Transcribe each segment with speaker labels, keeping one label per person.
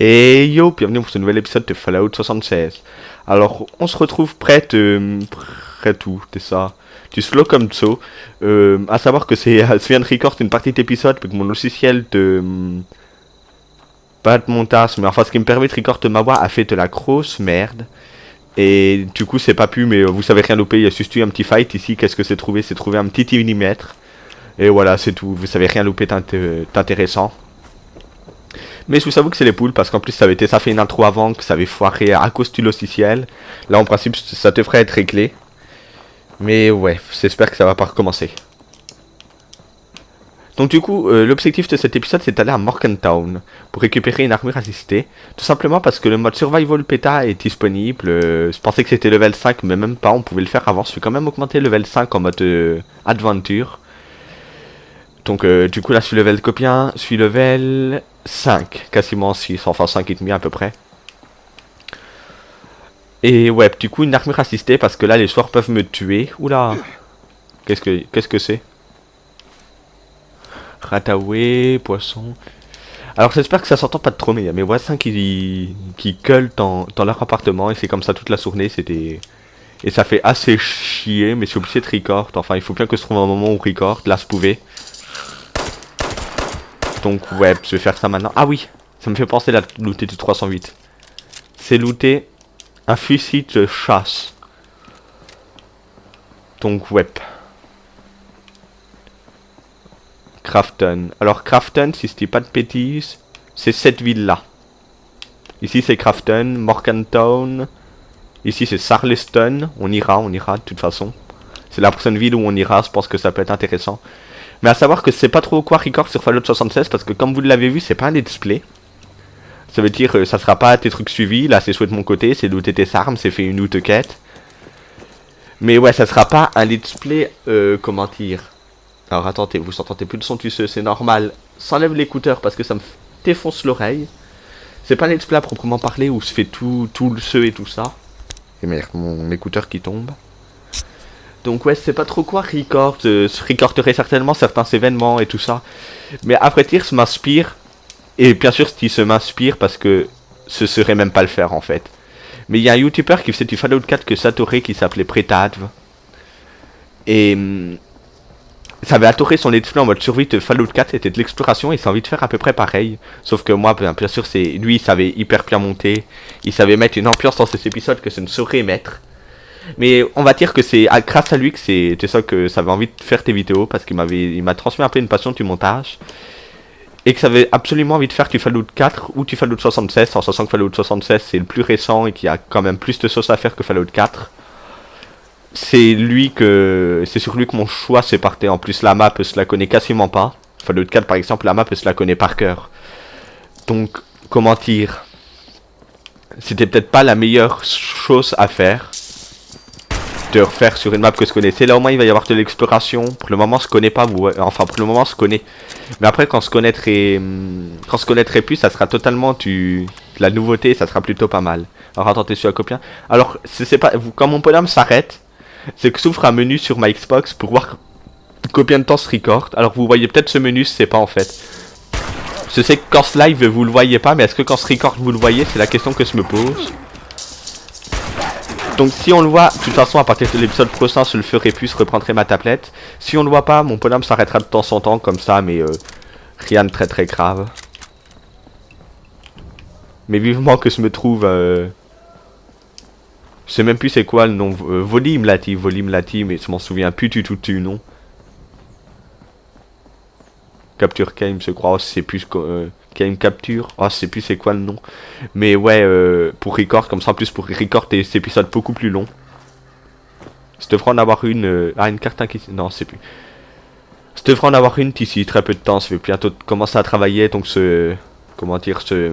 Speaker 1: Et yo, bienvenue pour ce nouvel épisode de Fallout 76. Alors, on se retrouve près tout, c'est ça, du slow comme ça. À savoir que je viens de record une partie d'épisode, que mon logiciel de... pas de montage, mais enfin ce qui me permet de record ma voix a fait de la grosse merde. Et du coup, c'est pas pu, mais vous savez rien louper, il y a juste eu un petit fight ici. Qu'est-ce que c'est trouvé? C'est trouvé un petit millimètre. Et voilà, c'est tout, vous savez rien louper d'intéressant. Mais je vous avoue que c'est les poules, parce qu'en plus ça fait une intro avant, que ça avait foiré à cause du logiciel. Là en principe ça devrait être réglé. Mais ouais, j'espère que ça va pas recommencer. Donc du coup, l'objectif de cet épisode c'est d'aller à Morgantown pour récupérer une armure assistée. Tout simplement parce que le mode Survival Beta est disponible. Je pensais que c'était level 5, mais même pas, on pouvait le faire avant. Je vais quand même augmenter level 5 en mode Adventure. Donc du coup là je suis level combien? Je suis level 5, quasiment 6, enfin 5 et demi à peu près. Et ouais, du coup une armure assistée parce que là les joueurs peuvent me tuer. Oula. Qu'est-ce que c'est? Rataway, poisson. Alors j'espère que ça s'entend pas de trop, mais il y a mes voisins qui gueulent dans leur appartement et c'est comme ça toute la journée, c'était... Et ça fait assez chier, mais je suis obligé de record. Enfin il faut bien que je trouve un moment où record, là je pouvais. Donc ouais, je vais faire ça maintenant. Ah oui, ça me fait penser à looter du 308. C'est looter un fusil de chasse. Donc ouais. Crafton. Alors Crafton, si je dis pas de bêtises, c'est cette ville-là. Ici c'est Crafton, Morgantown. Ici c'est Charleston. On ira de toute façon. C'est la prochaine ville où on ira, je pense que ça peut être intéressant. Mais à savoir que c'est pas trop quoi record sur Fallout 76 parce que comme vous l'avez vu, c'est pas un let's play. Ça veut dire ça sera pas tes trucs suivis, là c'est souhait de mon côté, c'est looter tes armes, c'est fait une loot quête. Mais ouais, ça sera pas un let's play, comment dire. Alors attendez, vous entendez plus le son du c'est normal. S'enlève l'écouteur parce que ça me défonce l'oreille. C'est pas un let's play à proprement parler où se fait tout le ce et tout ça. Et merde, mon écouteur qui tombe. Donc ouais, c'est pas trop quoi record, je recorderai certainement certains événements et tout ça. Mais à vrai dire, ça m'inspire. Et bien sûr, si se m'inspire parce que ce serait même pas le faire en fait. Mais il y a un YouTuber qui faisait du Fallout 4 que j'adorais qui s'appelait Pretadv. Et ça avait adoré son let's play en mode survie de Fallout 4, c'était de l'exploration et ça a envie de faire à peu près pareil. Sauf que moi, bien sûr, c'est lui, il savait hyper bien monter. Il savait mettre une ambiance dans cet épisode que je ne saurais mettre. Mais on va dire que c'est grâce à lui que c'est ça que ça avait envie de faire tes vidéos parce qu'il m'a transmis un peu une passion du montage et que ça avait absolument envie de faire du Fallout 4 ou du Fallout 76 en sachant que Fallout 76 c'est le plus récent et qu'il y a quand même plus de sauce à faire que Fallout 4. C'est sur lui que mon choix s'est porté. En plus la map je la connais quasiment pas. Fallout 4 par exemple, la map je la connais par cœur. Donc comment dire, c'était peut-être pas la meilleure chose à faire de refaire sur une map que je connaissais. Là au moins il va y avoir de l'exploration. Pour le moment je connais pas, enfin pour le moment je connais. Mais après quand je connaîtrai plus, ça sera totalement la nouveauté, ça sera plutôt pas mal. Alors attendez, je suis à combien? Alors c'est pas, quand mon bonhomme s'arrête, c'est que s'ouvre un menu sur ma Xbox pour voir combien de temps se record. Alors vous voyez peut-être ce menu, je sais pas en fait. Je sais que quand ce live vous le voyez pas, mais est-ce que quand ce record vous le voyez? C'est la question que je me pose. Donc si on le voit, de toute façon à partir de l'épisode prochain je le ferai plus, je reprendrai ma tablette. Si on le voit pas, mon bonhomme s'arrêtera de temps en temps comme ça, mais rien de très très grave. Mais vivement que je me trouve... Je sais même plus c'est quoi le nom, Volim Lati, mais je m'en souviens plus du tout du nom. Capture Game, je crois, c'est plus... Game Capture, oh, je sais plus c'est quoi le nom. Mais ouais, pour record, comme ça en plus pour record des épisodes beaucoup plus longs. Je devrais en avoir une... une carte inquisition, non, c'est plus. Je devrais en avoir une d'ici très peu de temps, je vais bientôt commencer à travailler, donc comment dire, je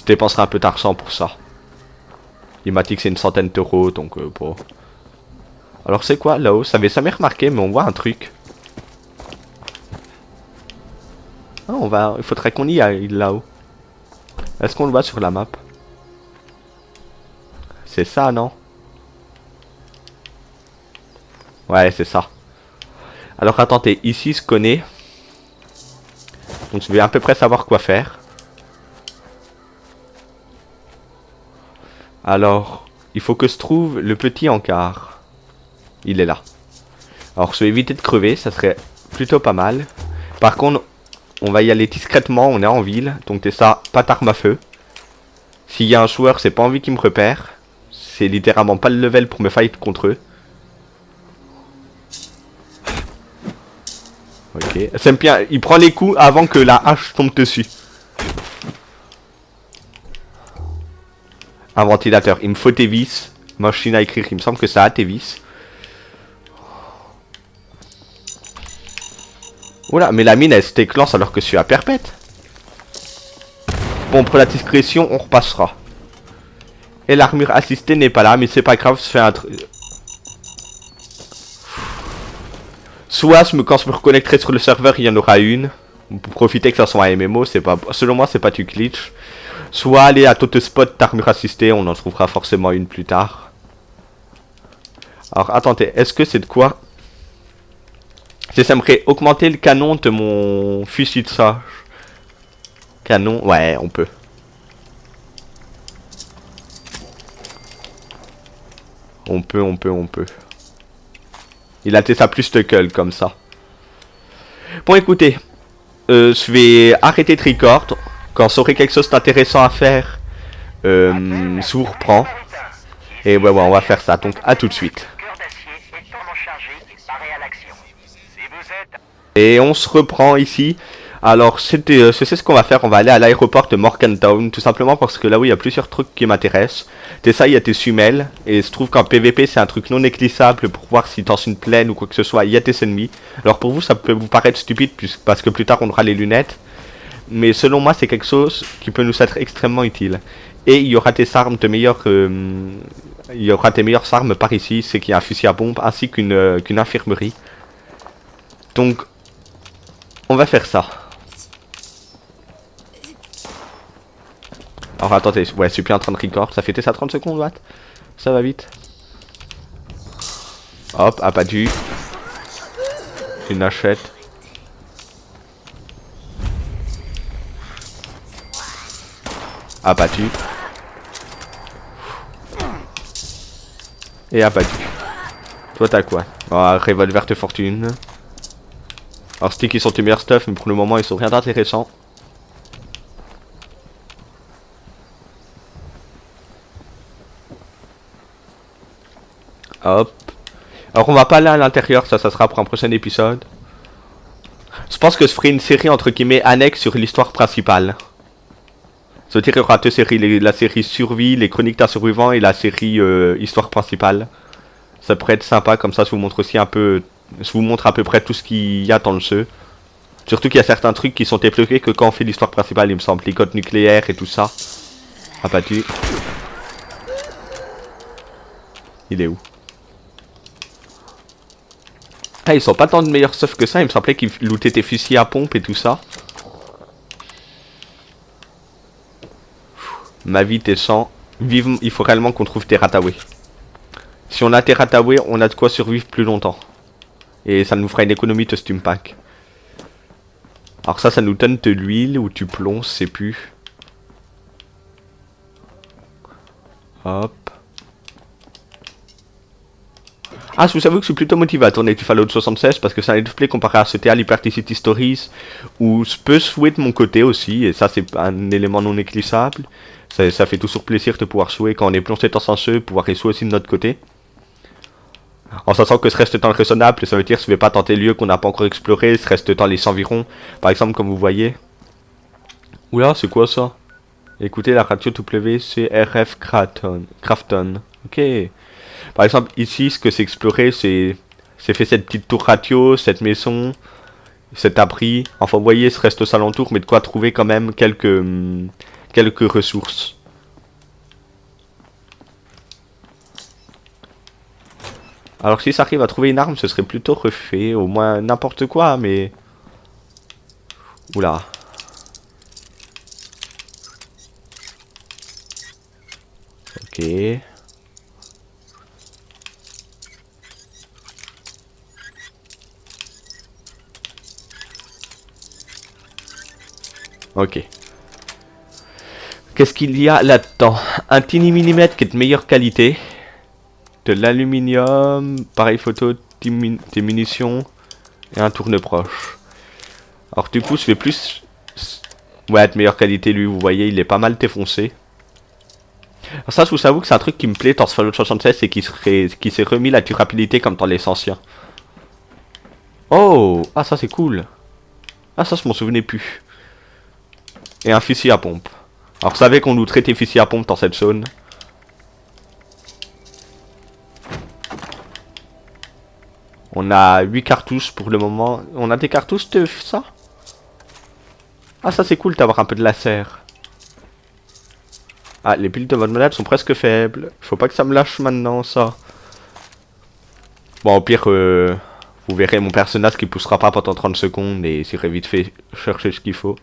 Speaker 1: dépenserai un peu d'argent pour ça. Il m'a dit que c'est une centaine d'euros, donc bon. Alors c'est quoi là-haut? Ça avait jamais remarqué, mais on voit un truc. Ah, il faudrait qu'on y aille là-haut. Est-ce qu'on le voit sur la map? C'est ça, non? Ouais, c'est ça. Alors attendez, ici je connais. Donc je vais à peu près savoir quoi faire. Alors, il faut que se trouve le petit encart. Il est là. Alors, je vais éviter de crever, ça serait plutôt pas mal. Par contre, on va y aller discrètement, on est en ville. Donc, c'est ça, pas d'arme à feu. S'il y a un joueur, c'est pas envie qu'il me repère. C'est littéralement pas le level pour me fight contre eux. Ok. C'est bien, il prend les coups avant que la hache tombe dessus. Un ventilateur. Il me faut tes vis. Machine à écrire, il me semble que ça a tes vis. Oula, mais la mine elle se déclenche alors que je suis à perpète. Bon, pour la discrétion, on repassera. Et l'armure assistée n'est pas là, mais c'est pas grave, je fais un truc. Soit quand je me reconnecterai sur le serveur, il y en aura une. Pour profiter que ça soit un MMO, c'est pas. Selon moi, c'est pas du glitch. Soit aller à Totespot d'armure assistée, on en trouvera forcément une plus tard. Alors attendez, est-ce que c'est de quoi? J'aimerais augmenter le canon de mon fusil de sage. Canon, ouais, on peut. On peut. Il a été ça plus stuckle comme ça. Bon écoutez, je vais arrêter de record. Quand j'aurai quelque chose d'intéressant à faire, je vous reprends. Et ouais, on va faire ça. Donc à tout de suite. Et on se reprend ici. Alors je sais ce qu'on va faire, on va aller à l'aéroport de Morgantown, tout simplement parce que là où il y a plusieurs trucs qui m'intéressent. C'est ça, il y a tes semelles, et je trouve qu'en PVP c'est un truc non négligeable pour voir si dans une plaine ou quoi que ce soit il y a tes ennemis. Alors pour vous ça peut vous paraître stupide parce que plus tard on aura les lunettes, mais selon moi c'est quelque chose qui peut nous être extrêmement utile. Et il y aura tes armes de meilleures, il y aura tes meilleures armes par ici, c'est qu'il y a un fusil à pompe ainsi qu'une infirmerie. Donc on va faire ça. Alors attendez, ouais, je suis plus en train de record, ça fait ça 30 secondes, what? Ça va vite. Hop, abattu. Une hachette. Abattu. Et abattu. Toi t'as quoi? Oh, revolver de fortune. Alors stick ils sont tes meilleurs stuff, mais pour le moment ils sont rien d'intéressant. Hop. Alors on va pas aller à l'intérieur, ça sera pour un prochain épisode. Je pense que je ferai une série entre guillemets annexe sur l'histoire principale. C'est-à-dire qu'il y aura deux séries, la série survie, les chroniques d'un survivant et la série histoire principale. Ça pourrait être sympa, comme ça je vous montre aussi un peu, je vous montre à peu près tout ce qu'il y a dans le jeu. Surtout qu'il y a certains trucs qui sont débloqués que quand on fait l'histoire principale, il me semble, les codes nucléaires et tout ça. Abattu. Il est où? Ah, ils sont pas tant de meilleurs stuff que ça, il me semblait qu'ils lootaient tes fusils à pompe et tout ça. Ma vie, tes sangs. Vive, il faut réellement qu'on trouve tes rataway. Si on a tes rataway, on a de quoi survivre plus longtemps. Et ça nous fera une économie de stim pack. Alors ça nous donne de l'huile ou du plomb, je sais plus. Hop. Ah, vous savez que je suis plutôt motivé à tourner du Fallout 76 parce que c'est un let's play comparé à CTA Liberty City Stories où je peux jouer de mon côté aussi, et ça c'est un élément non négligeable. Ça fait toujours plaisir de pouvoir jouer quand on est plongé dans un jeu, pouvoir y jouer aussi de notre côté. En sachant que ce reste temps raisonnable, ça veut dire que je vais pas tenter lieu qu'on n'a pas encore exploré, ce reste dans les environs. Par exemple, comme vous voyez. Oula, c'est quoi ça? Écoutez la radio WCRF Crafton. Ok. Par exemple, ici, ce que c'est exploré, c'est fait cette petite tour radio, cette maison, cet abri. Enfin, vous voyez, ce reste aux alentours, mais de quoi trouver quand même quelques ressources. Alors, si ça arrive à trouver une arme, ce serait plutôt refait. Au moins, n'importe quoi, mais... Oula. Ok. Ok. Qu'est-ce qu'il y a là-dedans? Un tiny millimètre qui est de meilleure qualité. De l'aluminium, pareil photo, tes munitions et un tourne-proche. Alors du coup je fais plus... Ouais, de meilleure qualité lui, vous voyez, il est pas mal défoncé. Alors ça je vous avoue que c'est un truc qui me plaît dans ce Fallout 76, c'est qu'il s'est remis la durabilité comme dans les anciens. Oh, ah ça c'est cool. Ah ça je m'en souvenais plus. Et un fusil à pompe. Alors vous savez qu'on nous traitait fusil à pompe dans cette zone. On a 8 cartouches pour le moment. On a des cartouches de ça? Ah ça c'est cool d'avoir un peu de laser. Ah les piles de mode malade sont presque faibles. Faut pas que ça me lâche maintenant ça. Bon au pire vous verrez mon personnage qui poussera pas pendant 30 secondes et j'irai vite fait chercher ce qu'il faut.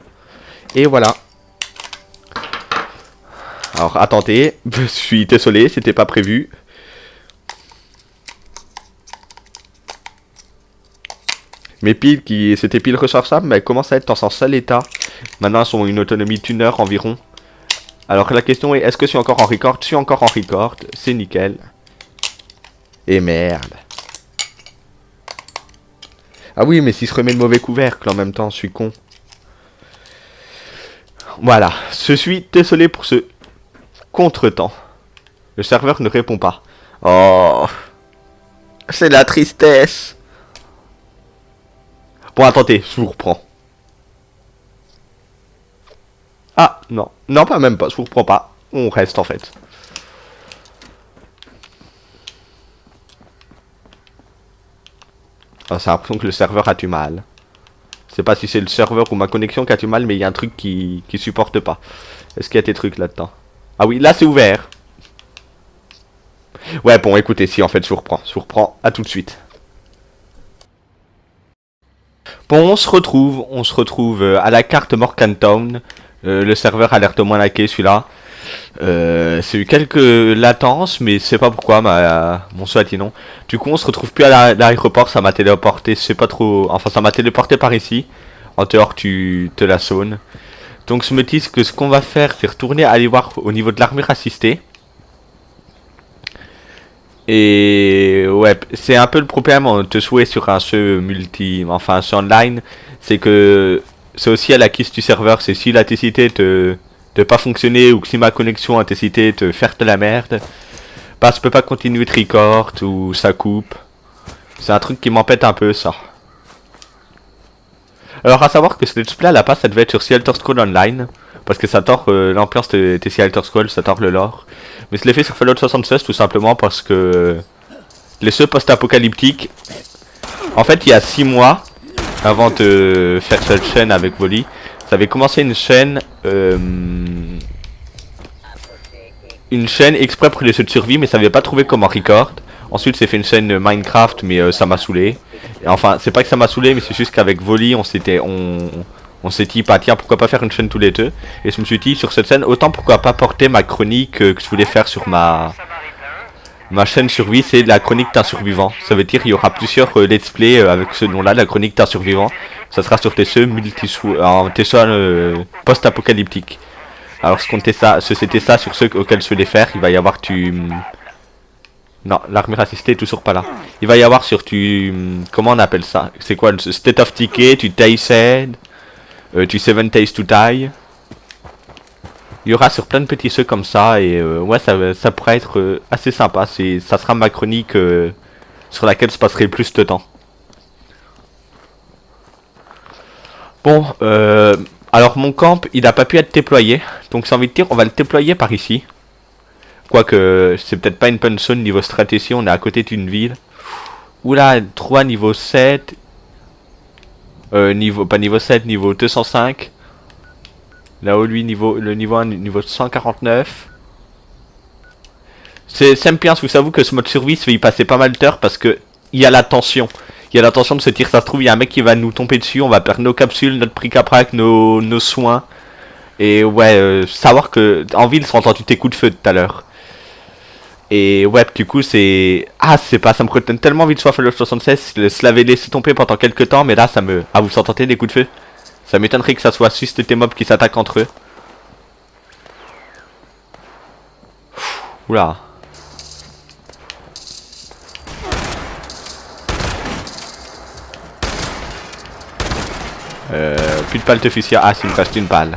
Speaker 1: Et voilà. Alors attendez, je suis désolé, c'était pas prévu. Mes piles c'était piles rechargeables, mais elles commencent à être dans un sale état. Maintenant elles ont une autonomie d'1 heure environ. Alors la question est, est-ce que je suis encore en record? Je suis encore en record, c'est nickel. Et merde. Ah oui, mais s'il se remet le mauvais couvercle en même temps, je suis con. Voilà, je suis désolé pour ce contretemps. Le serveur ne répond pas. Oh, c'est la tristesse. Bon, attendez, je vous reprends. Ah, non. Non, pas même pas, je vous reprends pas. On reste en fait. Ah, c'est l'impression que le serveur a du mal. Je sais pas si c'est le serveur ou ma connexion qui a du mal, mais il y a un truc qui supporte pas. Est-ce qu'il y a des trucs là-dedans? Ah oui, là c'est ouvert. Ouais, bon, écoutez, si en fait je vous reprends. À tout de suite. Bon, on se retrouve à la carte Morgantown. Le serveur a l'air de moins laqué celui-là. C'est eu quelques latences, mais je sais pas pourquoi, mon soit dit non. Du coup, on se retrouve plus à l'aéroport, ça m'a téléporté, je sais pas trop. Enfin, ça m'a téléporté par ici, en dehors de la zone. Donc, je me dis que ce qu'on va faire, c'est retourner aller voir au niveau de l'armure assistée. Et ouais, c'est un peu le problème de jouer sur un jeu enfin un jeu online, c'est que c'est aussi à la kiss du serveur, c'est si la décidé de pas fonctionner ou que si ma connexion a décidé de faire de la merde, bah je peux pas continuer de record ou ça coupe. C'est un truc qui m'empête un peu ça. Alors à savoir que ce let's play à la base ça devait être sur Sea Elder Scrolls Online, parce que ça tord l'ambiance de Sea Elder Scrolls, ça tord le lore. Mais je l'ai fait sur Fallout 76 tout simplement parce que les jeux post-apocalyptiques, en fait il y a 6 mois, avant de faire cette chaîne avec Volley, j'avais commencé une chaîne exprès pour les jeux de survie, mais ça n'avait pas trouvé comment record. Ensuite j'ai fait une chaîne Minecraft, mais ça m'a saoulé. Et enfin c'est pas que ça m'a saoulé, mais c'est juste qu'avec Volley on s'est dit bah tiens pourquoi pas faire une chaîne tous les deux. Et je me suis dit sur cette chaîne autant pourquoi pas porter ma chronique que je voulais faire sur ma chaîne survie, c'est la chronique d'un survivant. Ça veut dire qu'il y aura plusieurs let's play avec ce nom là, la chronique d'un survivant. Ça sera sur des jeux post-apocalyptiques. Alors c'était ça sur ceux auxquels je voulais faire. Il va y avoir non, l'armure assistée est toujours pas là. Il va y avoir sur comment on appelle ça? C'est quoi le State of Decay, du Dayset, du 7 Days to Die. Il y aura sur plein de petits jeux comme ça et ouais ça pourrait être assez sympa. Ça sera ma chronique sur laquelle je passerai plus de temps. Bon, alors mon camp il n'a pas pu être déployé, donc j'ai envie de dire on va le déployer par ici. Quoique c'est peut-être pas une bonne zone niveau stratégie, on est à côté d'une ville. Oula, 3 niveau 7. Pas niveau 7, niveau 205. Là-haut lui le niveau 1, niveau 149. J'aime bien, vous savez que ce mode survie se fait y passer pas mal d'heures parce que il y a la tension. Il y a la tension de se dire ça se trouve il y a un mec qui va nous tomber dessus, on va perdre nos capsules, notre bric-à-brac, nos soins. Et ouais, savoir que en ville j'ai entendu tes coups de feu tout à l'heure. Et ouais, du coup c'est... Ah c'est pas, ça me redonne tellement envie de jouer à Fallout 76, je l'avais laissé tomber pendant quelques temps, mais là ça me... Ah vous entendez des coups de feu? Ça m'étonnerait que ça soit juste des mobs qui s'attaquent entre eux. Oula. Plus de balles de fusil. Ah, s'il me reste une balle.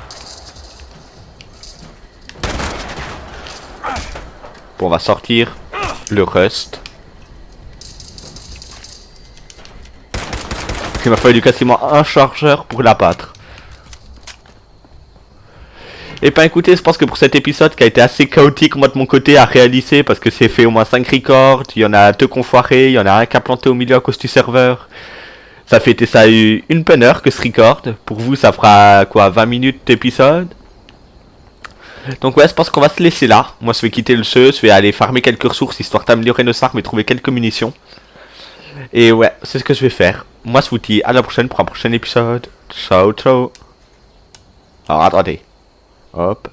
Speaker 1: Bon, on va sortir le rust. Il m'a fallu quasiment un chargeur pour l'abattre. Et ben écoutez, je pense que pour cet épisode qui a été assez chaotique moi de mon côté à réaliser parce que c'est fait au moins 5 records, il y en a 2 qui ont foiré, il y en a un qui a planté au milieu à cause du serveur. Ça fait ça a eu une bonne heure que ce record. Pour vous ça fera quoi 20 minutes d'épisode. Donc ouais, je pense qu'on va se laisser là. Moi je vais quitter le jeu, je vais aller farmer quelques ressources histoire d'améliorer nos armes et trouver quelques munitions. Et ouais, c'est ce que je vais faire. Moi je vous dis à la prochaine pour un prochain épisode. Ciao ciao. Alors attendez. Hop.